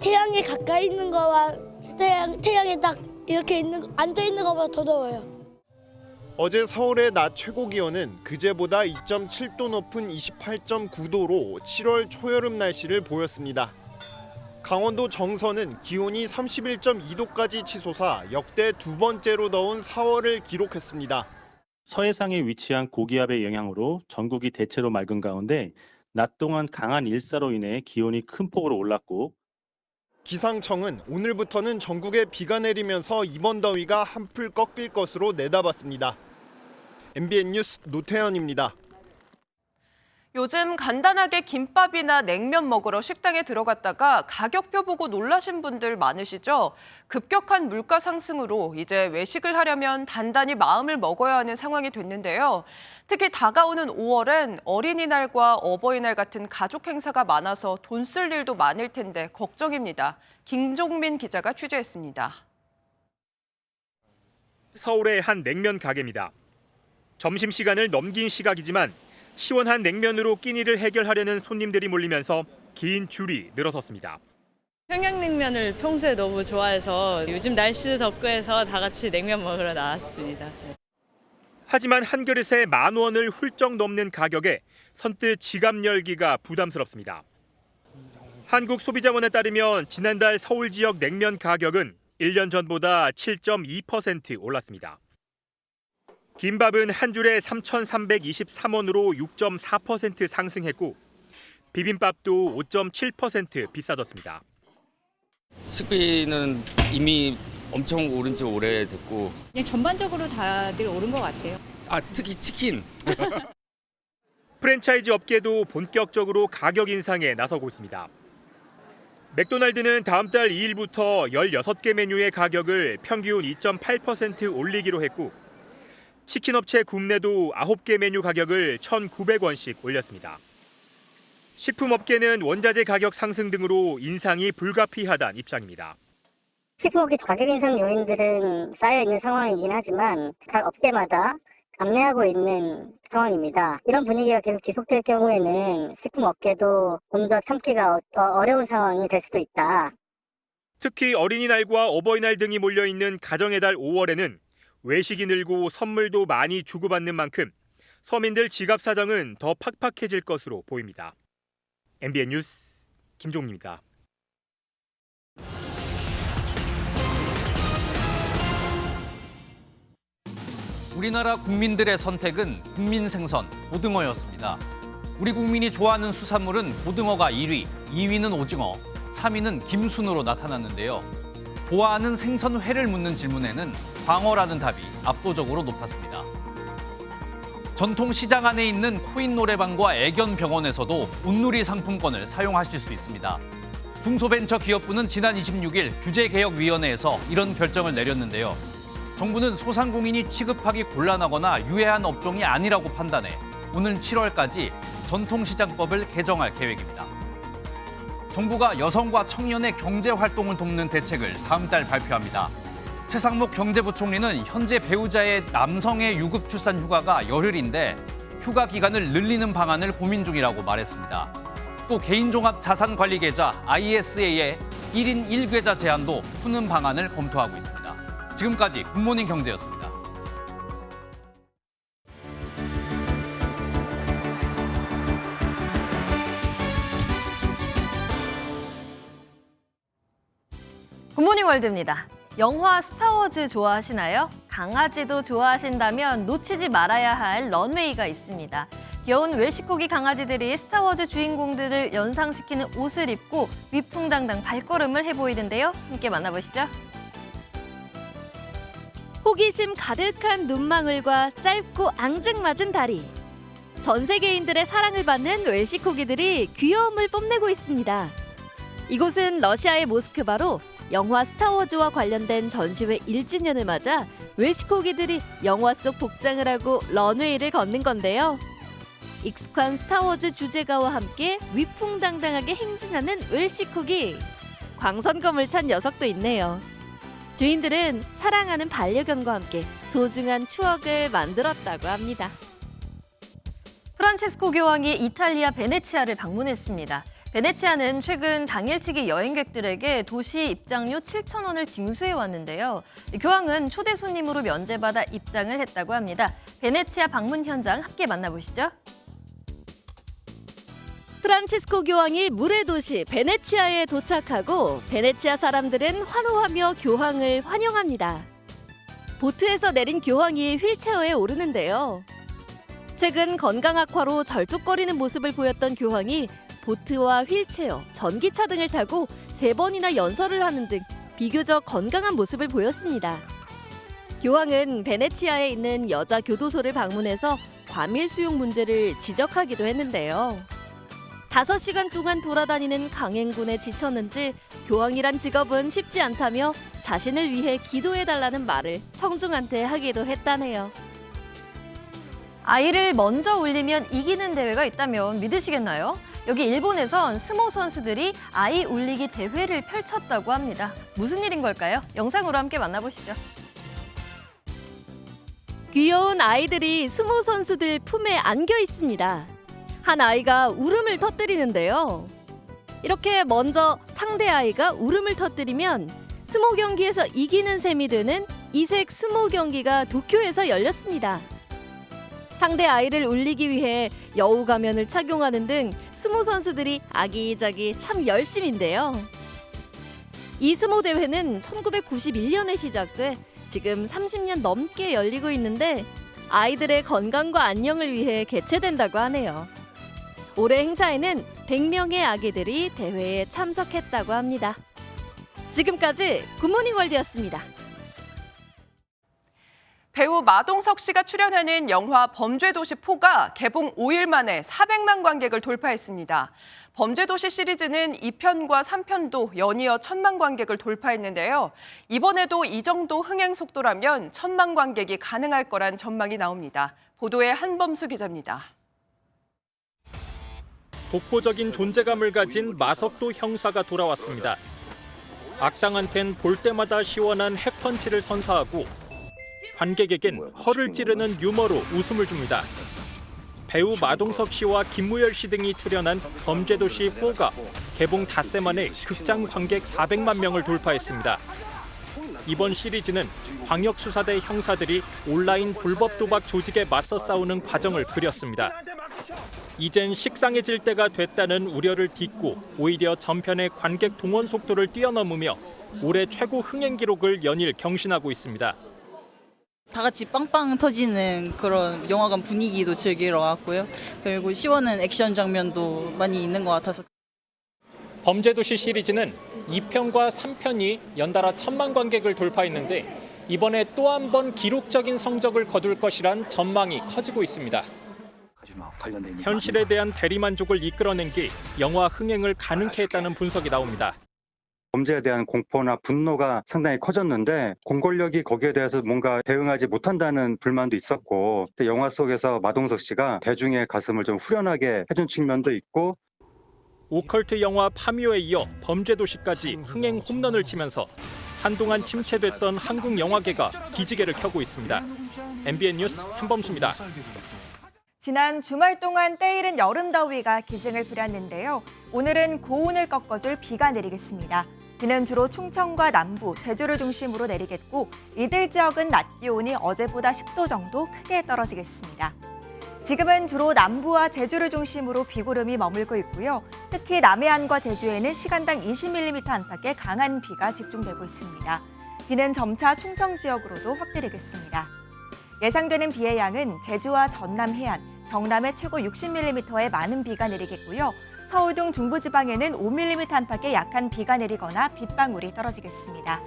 태양에 가까이 있는 거와 태양에 딱 이렇게 앉아 있는 것보다 더 더워요. 어제 서울의 낮 최고 기온은 그제보다 2.7도 높은 28.9도로 7월 초여름 날씨를 보였습니다. 강원도 정선은 기온이 31.2도까지 치솟아 역대 두 번째로 더운 4월을 기록했습니다. 서해상에 위치한 고기압의 영향으로 전국이 대체로 맑은 가운데 낮 동안 강한 일사로 인해 기온이 큰 폭으로 올랐고 기상청은 오늘부터는 전국에 비가 내리면서 이번 더위가 한풀 꺾일 것으로 내다봤습니다. MBN 뉴스 노태현입니다. 요즘 간단하게 김밥이나 냉면 먹으러 식당에 들어갔다가 가격표 보고 놀라신 분들 많으시죠? 급격한 물가 상승으로 이제 외식을 하려면 단단히 마음을 먹어야 하는 상황이 됐는데요. 특히 다가오는 5월엔 어린이날과 어버이날 같은 가족 행사가 많아서 돈 쓸 일도 많을 텐데 걱정입니다. 김종민 기자가 취재했습니다. 서울의 한 냉면 가게입니다. 점심시간을 넘긴 시각이지만 시원한 냉면으로 끼니를 해결하려는 손님들이 몰리면서 긴 줄이 늘어섰습니다. 평양냉면을 평소에 너무 좋아해서 요즘 날씨도 덥고 해서 다 같이 냉면 먹으러 나왔습니다. 하지만 한 그릇에 10,000원을 훌쩍 넘는 가격에 선뜻 지갑 열기가 부담스럽습니다. 한국소비자원에 따르면 지난달 서울 지역 냉면 가격은 1년 전보다 7.2% 올랐습니다. 김밥은 한 줄에 3,323원으로 6.4% 상승했고 비빔밥도 5.7% 비싸졌습니다. 식비는 이미 엄청 오른 지 오래됐고 그냥 전반적으로 다들 오른 것 같아요. 특히 치킨. 프랜차이즈 업계도 본격적으로 가격 인상에 나서고 있습니다. 맥도날드는 다음 달 2일부터 16개 메뉴의 가격을 평균 2.8% 올리기로 했고 치킨 업체 굽내도 9개 메뉴 가격을 1,900원씩 올렸습니다. 식품업계는 원자재 가격 상승 등으로 인상이 불가피하다는 입장입니다. 식품업계 가격 인상 요인들은 쌓여있는 상황이긴 하지만 각 업계마다 감내하고 있는 상황입니다. 이런 분위기가 계속 지속될 경우에는 식품업계도 좀 더 참기가 어려운 상황이 될 수도 있다. 특히 어린이날과 어버이날 등이 몰려있는 가정의 달 5월에는 외식이 늘고 선물도 많이 주고받는 만큼 서민들 지갑 사정은 더 팍팍해질 것으로 보입니다. MBN 뉴스 김종민입니다. 우리나라 국민들의 선택은 국민 생선, 고등어였습니다. 우리 국민이 좋아하는 수산물은 고등어가 1위, 2위는 오징어, 3위는 김순으로 나타났는데요. 좋아하는 생선회를 묻는 질문에는 광어라는 답이 압도적으로 높았습니다. 전통 시장 안에 있는 코인 노래방과 애견 병원에서도 온누리 상품권을 사용하실 수 있습니다. 중소벤처기업부는 지난 26일 규제개혁위원회에서 이런 결정을 내렸는데요. 정부는 소상공인이 취급하기 곤란하거나 유해한 업종이 아니라고 판단해 오늘 7월까지 전통시장법을 개정할 계획입니다. 정부가 여성과 청년의 경제활동을 돕는 대책을 다음 달 발표합니다. 최상목 경제부총리는 현재 배우자의 남성의 유급 출산 휴가가 열흘인데 휴가 기간을 늘리는 방안을 고민 중이라고 말했습니다. 또 개인종합자산관리계좌 ISA의 1인 1계좌 제한도 푸는 방안을 검토하고 있습니다. 지금까지 굿모닝 경제였습니다. 굿모닝 월드입니다. 영화 스타워즈 좋아하시나요? 강아지도 좋아하신다면 놓치지 말아야 할 런웨이가 있습니다. 귀여운 웰시코기 강아지들이 스타워즈 주인공들을 연상시키는 옷을 입고 위풍당당 발걸음을 해보이는데요. 함께 만나보시죠. 호기심 가득한 눈망울과 짧고 앙증맞은 다리. 전 세계인들의 사랑을 받는 웰시코기들이 귀여움을 뽐내고 있습니다. 이곳은 러시아의 모스크바로 영화 스타워즈와 관련된 전시회 1주년을 맞아 웰시코기들이 영화 속 복장을 하고 런웨이를 걷는 건데요. 익숙한 스타워즈 주제가와 함께 위풍당당하게 행진하는 웰시코기. 광선검을 찬 녀석도 있네요. 주인들은 사랑하는 반려견과 함께 소중한 추억을 만들었다고 합니다. 프란체스코 교황이 이탈리아 베네치아를 방문했습니다. 베네치아는 최근 당일치기 여행객들에게 도시 입장료 7,000원을 징수해 왔는데요. 교황은 초대 손님으로 면제받아 입장을 했다고 합니다. 베네치아 방문 현장 함께 만나보시죠. 프란치스코 교황이 물의 도시 베네치아에 도착하고 베네치아 사람들은 환호하며 교황을 환영합니다. 보트에서 내린 교황이 휠체어에 오르는데요. 최근 건강 악화로 절뚝거리는 모습을 보였던 교황이 보트와 휠체어, 전기차 등을 타고 3번이나 연설을 하는 등 비교적 건강한 모습을 보였습니다. 교황은 베네치아에 있는 여자 교도소를 방문해서 과밀 수용 문제를 지적하기도 했는데요. 5시간 동안 돌아다니는 강행군에 지쳤는지 교황이란 직업은 쉽지 않다며 자신을 위해 기도해달라는 말을 청중한테 하기도 했다네요. 아이를 먼저 울리면 이기는 대회가 있다면 믿으시겠나요? 여기 일본에선 스모 선수들이 아이 울리기 대회를 펼쳤다고 합니다. 무슨 일인 걸까요? 영상으로 함께 만나보시죠. 귀여운 아이들이 스모 선수들 품에 안겨 있습니다. 한 아이가 울음을 터뜨리는데요. 이렇게 먼저 상대 아이가 울음을 터뜨리면 스모 경기에서 이기는 셈이 되는 이색 스모 경기가 도쿄에서 열렸습니다. 상대 아이를 울리기 위해 여우 가면을 착용하는 등 스모 선수들이 아기자기 참 열심인데요. 이 스모 대회는 1991년에 시작돼 지금 30년 넘게 열리고 있는데 아이들의 건강과 안녕을 위해 개최된다고 하네요. 올해 행사에는 100명의 아기들이 대회에 참석했다고 합니다. 지금까지 굿모닝 월드였습니다. 배우 마동석 씨가 출연하는 영화 범죄도시 4가 개봉 5일 만에 400만 관객을 돌파했습니다. 범죄도시 시리즈는 2편과 3편도 연이어 1000만 관객을 돌파했는데요. 이번에도 이 정도 흥행 속도라면 1000만 관객이 가능할 거란 전망이 나옵니다. 보도에 한범수 기자입니다. 독보적인 존재감을 가진 마석도 형사가 돌아왔습니다. 악당한텐 볼 때마다 시원한 핵펀치를 선사하고 관객에겐 허를 찌르는 유머로 웃음을 줍니다. 배우 마동석 씨와 김무열 씨 등이 출연한 범죄도시 4가 개봉 닷새 만에 극장 관객 400만 명을 돌파했습니다. 이번 시리즈는 광역수사대 형사들이 온라인 불법 도박 조직에 맞서 싸우는 과정을 그렸습니다. 이젠 식상해질 때가 됐다는 우려를 딛고 오히려 전편의 관객 동원 속도를 뛰어넘으며 올해 최고 흥행 기록을 연일 경신하고 있습니다. 다 같이 빵빵 터지는 그런 영화관 분위기도 즐기러 왔고요. 그리고 시원한 액션 장면도 많이 있는 것 같아서. 범죄도시 시리즈는 2편과 3편이 연달아 1000만 관객을 돌파했는데 이번에 또 한 번 기록적인 성적을 거둘 것이란 전망이 커지고 있습니다. 현실에 대한 대리만족을 이끌어낸 게 영화 흥행을 가능케 했다는 분석이 나옵니다. 범죄에 대한 공포나 분노가 상당히 커졌는데 공권력이 거기에 대해서 뭔가 대응하지 못한다는 불만도 있었고 영화 속에서 마동석 씨가 대중의 가슴을 좀 후련하게 해준 측면도 있고 오컬트 영화 파묘에 이어 범죄도시까지 흥행 홈런을 치면서 한동안 침체됐던 한국 영화계가 기지개를 켜고 있습니다. MBN 뉴스 한범수입니다. 지난 주말 동안 때이른 여름 더위가 기승을 부렸는데요. 오늘은 고온을 꺾어줄 비가 내리겠습니다. 비는 주로 충청과 남부, 제주를 중심으로 내리겠고 이들 지역은 낮 기온이 어제보다 10도 정도 크게 떨어지겠습니다. 지금은 주로 남부와 제주를 중심으로 비구름이 머물고 있고요. 특히 남해안과 제주에는 시간당 20mm 안팎의 강한 비가 집중되고 있습니다. 비는 점차 충청 지역으로도 확대되겠습니다. 예상되는 비의 양은 제주와 전남 해안, 경남에 최고 60mm의 많은 비가 내리겠고요. 서울 등 중부지방에는 5mm 안팎의 약한 비가 내리거나 빗방울이 떨어지겠습니다.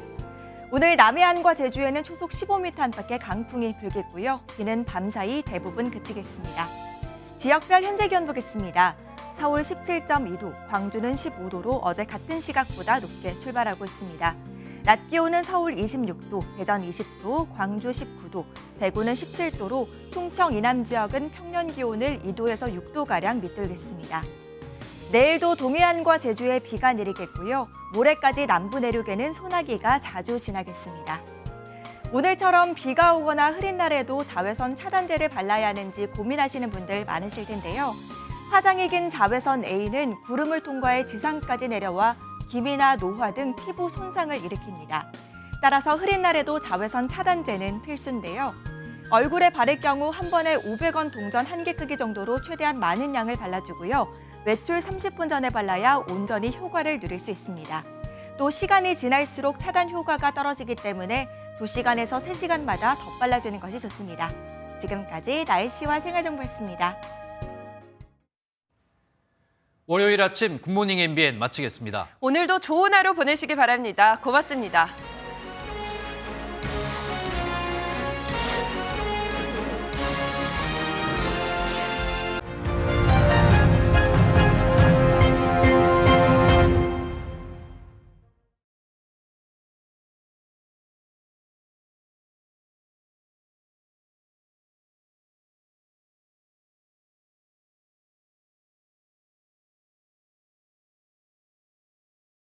오늘 남해안과 제주에는 초속 15m 안팎의 강풍이 불겠고요. 비는 밤사이 대부분 그치겠습니다. 지역별 현재 기온 보겠습니다. 서울 17.2도, 광주는 15도로 어제 같은 시각보다 높게 출발하고 있습니다. 낮 기온은 서울 26도, 대전 20도, 광주 19도, 대구는 17도로 충청 이남 지역은 평년 기온을 2도에서 6도가량 밑돌겠습니다. 내일도 동해안과 제주에 비가 내리겠고요. 모레까지 남부 내륙에는 소나기가 자주 지나겠습니다. 오늘처럼 비가 오거나 흐린 날에도 자외선 차단제를 발라야 하는지 고민하시는 분들 많으실 텐데요. 화장이 긴 자외선 A는 구름을 통과해 지상까지 내려와 기미나 노화 등 피부 손상을 일으킵니다. 따라서 흐린 날에도 자외선 차단제는 필수인데요. 얼굴에 바를 경우 한 번에 500원 동전 한 개 크기 정도로 최대한 많은 양을 발라주고요. 외출 30분 전에 발라야 온전히 효과를 누릴 수 있습니다. 또 시간이 지날수록 차단 효과가 떨어지기 때문에 2시간에서 3시간마다 더 발라주는 것이 좋습니다. 지금까지 날씨와 생활정보였습니다. 월요일 아침 굿모닝 MBN 마치겠습니다. 오늘도 좋은 하루 보내시기 바랍니다. 고맙습니다.